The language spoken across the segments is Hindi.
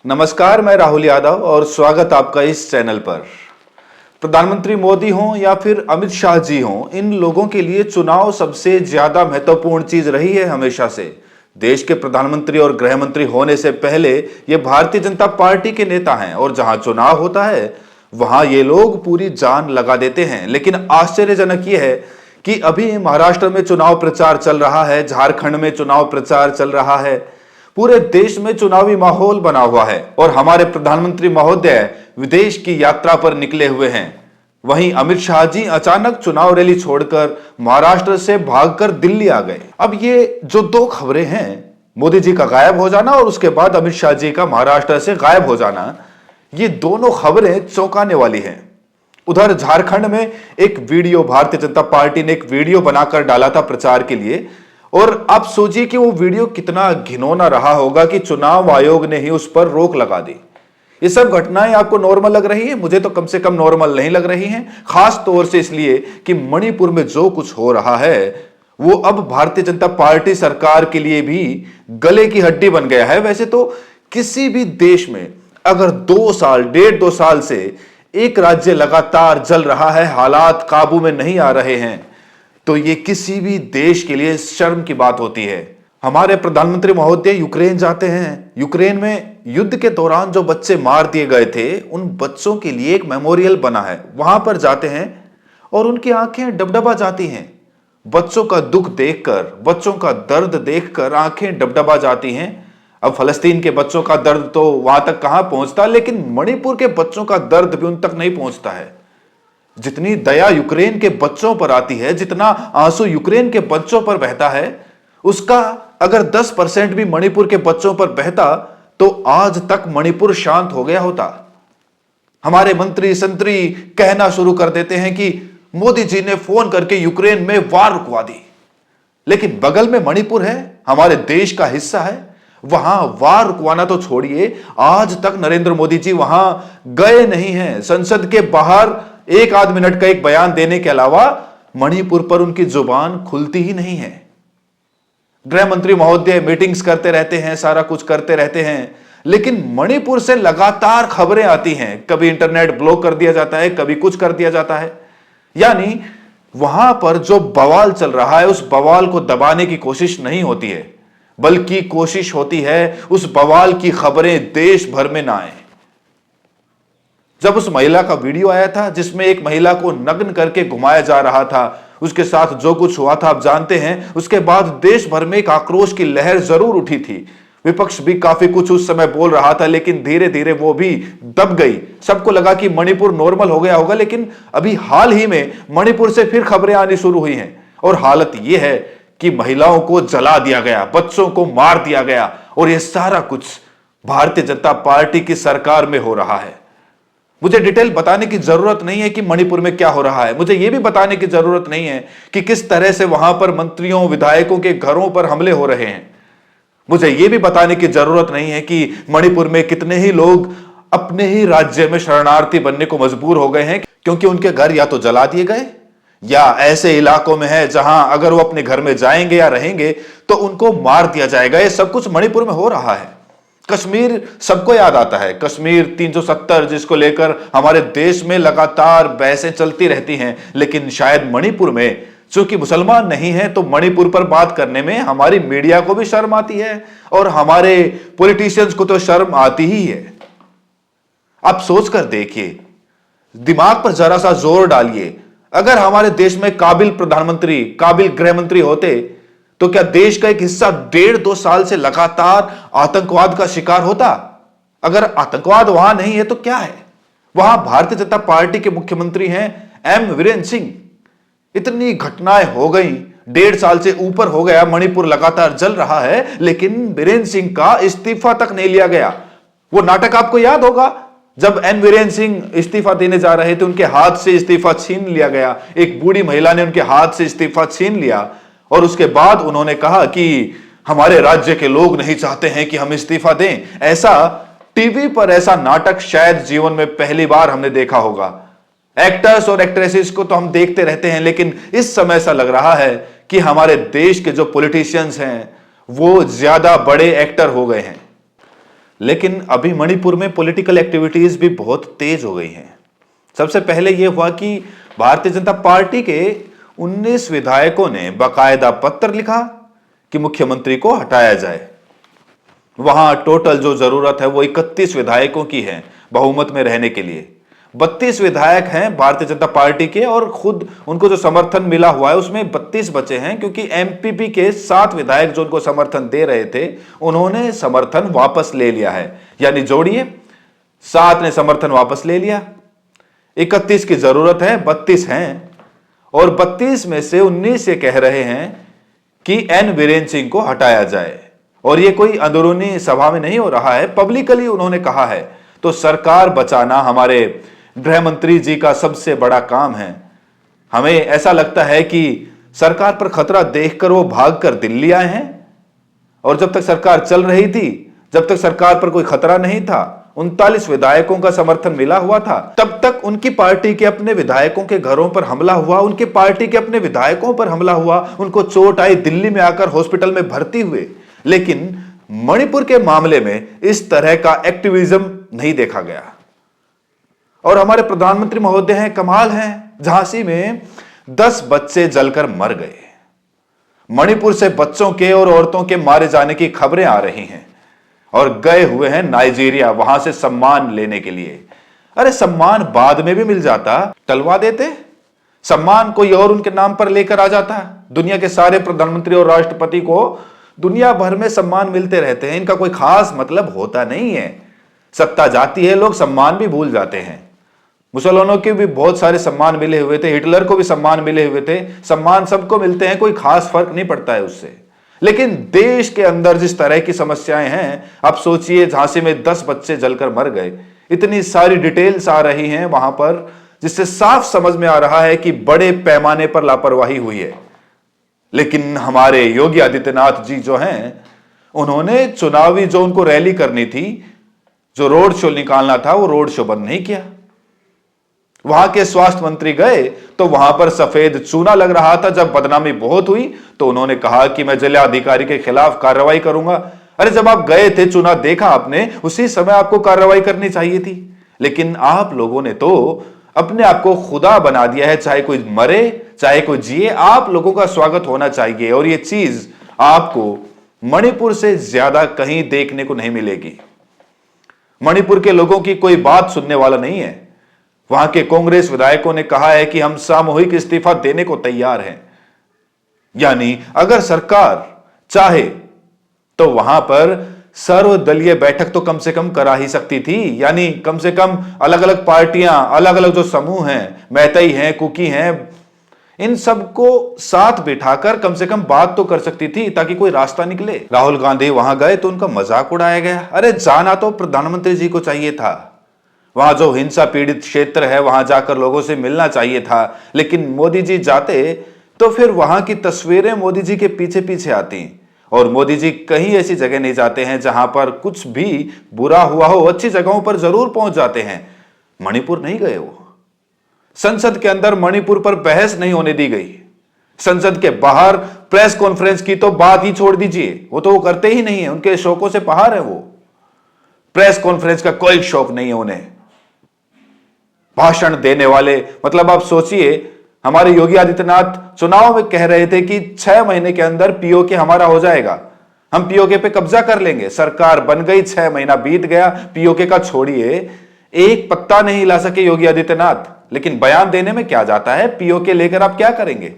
नमस्कार, मैं राहुल यादव और स्वागत आपका इस चैनल पर। प्रधानमंत्री मोदी हों या फिर अमित शाह जी हों, इन लोगों के लिए चुनाव सबसे ज्यादा महत्वपूर्ण चीज रही है हमेशा से। देश के प्रधानमंत्री और गृह मंत्री होने से पहले ये भारतीय जनता पार्टी के नेता हैं और जहां चुनाव होता है वहां ये लोग पूरी जान लगा देते हैं। लेकिन आश्चर्यजनक ये है कि अभी महाराष्ट्र में चुनाव प्रचार चल रहा है, झारखंड में चुनाव प्रचार चल रहा है, पूरे देश में चुनावी माहौल बना हुआ है और हमारे प्रधानमंत्री महोदय विदेश की यात्रा पर निकले हुए हैं। वहीं अमित शाह जी अचानक चुनाव रैली छोड़कर महाराष्ट्र से भागकर दिल्ली आ गए। अब ये जो दो खबरें हैं, मोदी जी का गायब हो जाना और उसके बाद अमित शाह जी का महाराष्ट्र से गायब हो जाना, ये दोनों खबरें चौंकाने वाली हैं। उधर झारखंड में एक वीडियो भारतीय जनता पार्टी ने एक वीडियो बनाकर डाला था प्रचार के लिए, और आप सोचिए कि वो वीडियो कितना घिनौना रहा होगा कि चुनाव आयोग ने ही उस पर रोक लगा दी। ये सब घटनाएं आपको नॉर्मल लग रही है? मुझे तो कम से कम नॉर्मल नहीं लग रही हैं, खास तौर से इसलिए कि मणिपुर में जो कुछ हो रहा है वो अब भारतीय जनता पार्टी सरकार के लिए भी गले की हड्डी बन गया है। वैसे तो किसी भी देश में अगर 2 साल, 1.5-2 साल से एक राज्य लगातार जल रहा है, हालात काबू में नहीं आ रहे हैं, तो ये किसी भी देश के लिए शर्म की बात होती है। हमारे प्रधानमंत्री महोदय यूक्रेन जाते हैं। यूक्रेन में युद्ध के दौरान जो बच्चे मार दिए गए थे, उन बच्चों के लिए एक मेमोरियल बना है। वहां पर जाते हैं और उनकी आंखें डबडबा जाती हैं। बच्चों का दुख देखकर, बच्चों का दर्द देखकर आंखें डबडबा जाती हैं। अब फलस्तीन के बच्चों का दर्द तो वहां तक कहां पहुंचता, लेकिन मणिपुर के बच्चों का दर्द भी उन तक नहीं पहुंचता है। जितनी दया यूक्रेन के बच्चों पर आती है, जितना आंसू यूक्रेन के बच्चों पर बहता है, उसका अगर 10% भी मणिपुर के बच्चों पर बहता तो आज तक मणिपुर शांत हो गया होता। हमारे मंत्री संतरी कहना शुरू कर देते हैं कि मोदी जी ने फोन करके यूक्रेन में वार रुकवा दी, लेकिन बगल में मणिपुर है, हमारे देश का हिस्सा है, वहां वार रुकवाना तो छोड़िए, आज तक नरेंद्र मोदी जी वहां गए नहीं हैं। संसद के बाहर 1 आध मिनट का एक बयान देने के अलावा मणिपुर पर उनकी जुबान खुलती ही नहीं है। गृह मंत्री महोदय मीटिंग्स करते रहते हैं, सारा कुछ करते रहते हैं, लेकिन मणिपुर से लगातार खबरें आती हैं। कभी इंटरनेट ब्लॉक कर दिया जाता है, कभी कुछ कर दिया जाता है। यानी वहां पर जो बवाल चल रहा है, उस बवाल को दबाने की कोशिश नहीं होती है, बल्कि कोशिश होती है उस बवाल की खबरें देश भर में ना आए। जब उस महिला का वीडियो आया था जिसमें एक महिला को नग्न करके घुमाया जा रहा था, उसके साथ जो कुछ हुआ था आप जानते हैं, उसके बाद देश भर में एक आक्रोश की लहर जरूर उठी थी। विपक्ष भी काफी कुछ उस समय बोल रहा था, लेकिन धीरे धीरे वो भी दब गई। सबको लगा कि मणिपुर नॉर्मल हो गया होगा, लेकिन अभी हाल ही में मणिपुर से फिर खबरें आनी शुरू हुई हैं और हालत यह है कि महिलाओं को जला दिया गया, बच्चों को मार दिया गया, और यह सारा कुछ भारतीय जनता पार्टी की सरकार में हो रहा है। मुझे डिटेल बताने की जरूरत नहीं है कि मणिपुर में क्या हो रहा है। मुझे यह भी बताने की जरूरत नहीं है कि किस तरह से वहां पर मंत्रियों, विधायकों के घरों पर हमले हो रहे हैं। मुझे यह भी बताने की जरूरत नहीं है कि मणिपुर में कितने ही लोग अपने ही राज्य में शरणार्थी बनने को मजबूर हो गए हैं, क्योंकि उनके घर या तो जला दिए गए या ऐसे इलाकों में है जहां अगर वो अपने घर में जाएंगे या रहेंगे तो उनको मार दिया जाएगा। ये सब कुछ मणिपुर में हो रहा है। कश्मीर सबको याद आता है, कश्मीर 370 जिसको लेकर हमारे देश में लगातार बहसें चलती रहती हैं, लेकिन शायद मणिपुर में चूंकि मुसलमान नहीं है तो मणिपुर पर बात करने में हमारी मीडिया को भी शर्म आती है और हमारे पॉलिटिशियंस को तो शर्म आती ही है। आप सोचकर देखिए, दिमाग पर जरा सा जोर डालिए, अगर हमारे देश में काबिल प्रधानमंत्री, काबिल गृह मंत्री होते तो क्या देश का एक हिस्सा 1.5-2 साल से लगातार आतंकवाद का शिकार होता? अगर आतंकवाद वहां नहीं है तो क्या है? वहां भारतीय जनता पार्टी के मुख्यमंत्री हैं एम वीरेंद्र सिंह। इतनी घटनाएं हो गई, 1.5 साल से ऊपर हो गया, मणिपुर लगातार जल रहा है, लेकिन वीरेंद्र सिंह का इस्तीफा तक नहीं लिया गया। वो नाटक आपको याद होगा, जब एन वीरेंद्र सिंह इस्तीफा देने जा रहे थे, उनके हाथ से इस्तीफा छीन लिया गया। एक बूढ़ी महिला ने उनके हाथ से इस्तीफा छीन लिया और उसके बाद उन्होंने कहा कि हमारे राज्य के लोग नहीं चाहते हैं कि हम इस्तीफा दें। ऐसा टीवी पर ऐसा नाटक शायद जीवन में पहली बार हमने देखा होगा। एक्टर्स और एक्ट्रेसेस को तो हम देखते रहते हैं, लेकिन इस समय ऐसा लग रहा है कि हमारे देश के जो पॉलिटिशियंस हैं वो ज्यादा बड़े एक्टर हो गए हैं। लेकिन अभी मणिपुर में पॉलिटिकल एक्टिविटीज भी बहुत तेज हो गई हैं। सबसे पहले यह हुआ कि भारतीय जनता पार्टी के 19 विधायकों ने बाकायदा पत्र लिखा कि मुख्यमंत्री को हटाया जाए। वहां टोटल जो जरूरत है वो 31 विधायकों की है बहुमत में रहने के लिए। 32 विधायक हैं भारतीय जनता पार्टी के और खुद उनको जो समर्थन मिला हुआ है उसमें 32 बचे हैं, क्योंकि एमपीपी के 7 विधायक जो उनको समर्थन दे रहे थे उन्होंने समर्थन वापस ले लिया है। यानी जोड़िए 7 ने समर्थन वापस ले लिया, 31 की जरूरत है, 32 हैं और 32 में से 19 ये कह रहे हैं कि एन वीरेंद्र सिंह को हटाया जाए। और ये कोई अंदरूनी सभा में नहीं हो रहा है, पब्लिकली उन्होंने कहा है। तो सरकार बचाना हमारे गृह मंत्री जी का सबसे बड़ा काम है। हमें ऐसा लगता है कि सरकार पर खतरा देखकर वो भागकर दिल्ली आए हैं, और जब तक सरकार चल रही थी, जब तक सरकार पर कोई खतरा नहीं था, 39 विधायकों का समर्थन मिला हुआ था, तब तक उनकी पार्टी के अपने विधायकों के घरों पर हमला हुआ, उनकी पार्टी के अपने विधायकों पर हमला हुआ, उनको चोट आई, दिल्ली में आकर हॉस्पिटल में भर्ती हुए। लेकिन मणिपुर के मामले में इस तरह का एक्टिविज्म नहीं देखा गया। और हमारे प्रधानमंत्री महोदय हैं, कमाल हैं, झांसी में 10 बच्चे जलकर मर गए। मणिपुर से बच्चों के और औरतों के मारे जाने की खबरें आ रही हैं और गए हुए हैं नाइजीरिया वहां से सम्मान लेने के लिए। अरे सम्मान बाद में भी मिल जाता, टलवा देते, सम्मान कोई और उनके नाम पर लेकर आ जाता। दुनिया के सारे प्रधानमंत्री और राष्ट्रपति को दुनिया भर में सम्मान मिलते रहते हैं, इनका कोई खास मतलब होता नहीं है। सत्ता जाती है, लोग सम्मान भी भूल जाते हैं। मुसलमानों के भी बहुत सारे सम्मान मिले हुए थे, हिटलर को भी सम्मान मिले हुए थे, सम्मान सबको मिलते हैं, कोई खास फर्क नहीं पड़ता है उससे। लेकिन देश के अंदर जिस तरह की समस्याएं हैं, आप सोचिए झांसी में 10 बच्चे जलकर मर गए, इतनी सारी डिटेल्स आ रही हैं वहां पर, जिससे साफ समझ में आ रहा है कि बड़े पैमाने पर लापरवाही हुई है। लेकिन हमारे योगी आदित्यनाथ जी जो हैं, उन्होंने चुनावी जो उनको रैली करनी थी, जो रोड शो निकालना था, वो रोड शो बंद नहीं किया। वहां के स्वास्थ्य मंत्री गए तो वहां पर सफेद चूना लग रहा था। जब बदनामी बहुत हुई तो उन्होंने कहा कि मैं जिलाधिकारी के खिलाफ कार्रवाई करूंगा। अरे जब आप गए थे, चूना देखा आपने, उसी समय आपको कार्रवाई करनी चाहिए थी। लेकिन आप लोगों ने तो अपने आप को खुदा बना दिया है, चाहे कोई मरे चाहे कोई जिए, आप लोगों का स्वागत होना चाहिए। और यह चीज आपको मणिपुर से ज्यादा कहीं देखने को नहीं मिलेगी। मणिपुर के लोगों की कोई बात सुनने वाला नहीं है। वहां के कांग्रेस विधायकों ने कहा है कि हम सामूहिक इस्तीफा देने को तैयार हैं। यानी अगर सरकार चाहे तो वहां पर सर्वदलीय बैठक तो कम से कम करा ही सकती थी। यानी कम से कम अलग अलग पार्टियां, अलग अलग जो समूह हैं, मैतई हैं, कुकी हैं, इन सबको साथ बिठाकर कम से कम बात तो कर सकती थी, ताकि कोई रास्ता निकले। राहुल गांधी वहां गए तो उनका मजाक उड़ाया गया। अरे जाना तो प्रधानमंत्री जी को चाहिए था, वहां जो हिंसा पीड़ित क्षेत्र है वहां जाकर लोगों से मिलना चाहिए था। लेकिन मोदी जी जाते तो फिर वहां की तस्वीरें मोदी जी के पीछे पीछे आती, और मोदी जी कहीं ऐसी जगह नहीं जाते हैं जहां पर कुछ भी बुरा हुआ हो। अच्छी जगहों पर जरूर पहुंच जाते हैं, मणिपुर नहीं गए वो। संसद के अंदर मणिपुर पर बहस नहीं होने दी गई, संसद के बाहर प्रेस कॉन्फ्रेंस की तो बात ही छोड़ दीजिए, वो तो वो करते ही नहीं है, उनके शौकों से बाहर है वो। प्रेस कॉन्फ्रेंस का कोई शौक नहीं है उन्हें। भाषण देने वाले, मतलब आप सोचिए, हमारे योगी आदित्यनाथ चुनाव में कह रहे थे कि 6 महीने के अंदर पीओके हमारा हो जाएगा, हम पीओके पे कब्जा कर लेंगे। सरकार बन गई, 6 महीना बीत गया, पीओके का छोड़िए, एक पत्ता नहीं हिला सके योगी आदित्यनाथ। लेकिन बयान देने में क्या जाता है, पीओके लेकर आप क्या करेंगे।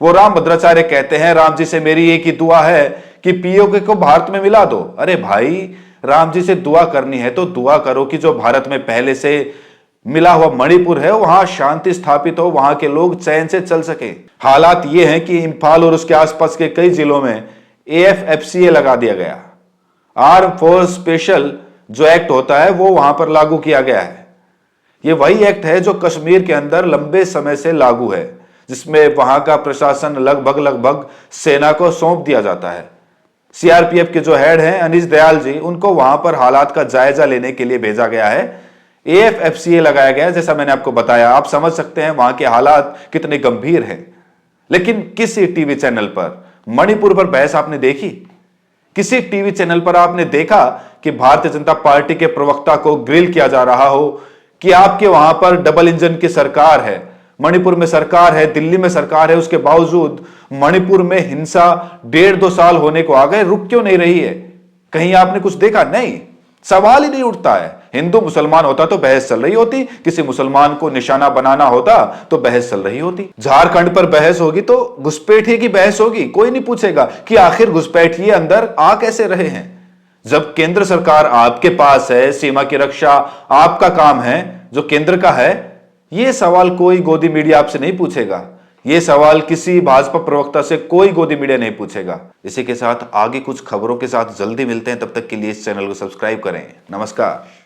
वो राम भद्राचार्य कहते हैं, राम जी से मेरी एक ही दुआ है कि पीओके को भारत में मिला दो। अरे भाई, राम जी से दुआ करनी है तो दुआ करो कि जो भारत में पहले से मिला हुआ मणिपुर है वहां शांति स्थापित हो, वहां के लोग चैन से चल सके। हालात ये हैं कि इंफाल और उसके आसपास के कई जिलों में AFFCA लगा दिया गया। आर्म फोर्स स्पेशल जो एक्ट होता है वो वहां पर लागू किया गया है। ये वही एक्ट है जो कश्मीर के अंदर लंबे समय से लागू है, जिसमें वहां का प्रशासन लगभग सेना को सौंप दिया जाता है। CRPF के जो हेड हैं अनीश दयाल जी, उनको वहां पर हालात का जायजा लेने के लिए भेजा गया है। AFFCA लगाया गया है, जैसा मैंने आपको बताया। आप समझ सकते हैं वहां के हालात कितने गंभीर हैं। लेकिन किसी टीवी चैनल पर मणिपुर पर बहस आपने देखी? किसी टीवी चैनल पर आपने देखा कि भारतीय जनता पार्टी के प्रवक्ता को ग्रिल किया जा रहा हो कि आपके वहां पर डबल इंजन की सरकार है, मणिपुर में सरकार है, दिल्ली में सरकार है, उसके बावजूद मणिपुर में हिंसा 1.5-2 साल होने को आ गए, रुक क्यों नहीं रही है? कहीं आपने कुछ देखा? नहीं, सवाल ही नहीं उठता है। हिंदू मुसलमान होता तो बहस चल रही होती, किसी मुसलमान को निशाना बनाना होता तो बहस चल रही होती। झारखंड पर बहस होगी तो घुसपैठिए की बहस होगी, कोई नहीं पूछेगा कि आखिर घुसपैठिए अंदर आ कैसे रहे हैं। जब केंद्र सरकार आपके पास है, सीमा की रक्षा आपका काम है, जो केंद्र का है, यह सवाल कोई गोदी मीडिया आपसे नहीं पूछेगा। यह सवाल किसी भाजपा प्रवक्ता से कोई गोदी मीडिया नहीं पूछेगा। इसी के साथ आगे कुछ खबरों के साथ जल्दी मिलते हैं, तब तक के लिए इस चैनल को सब्सक्राइब करें। नमस्कार।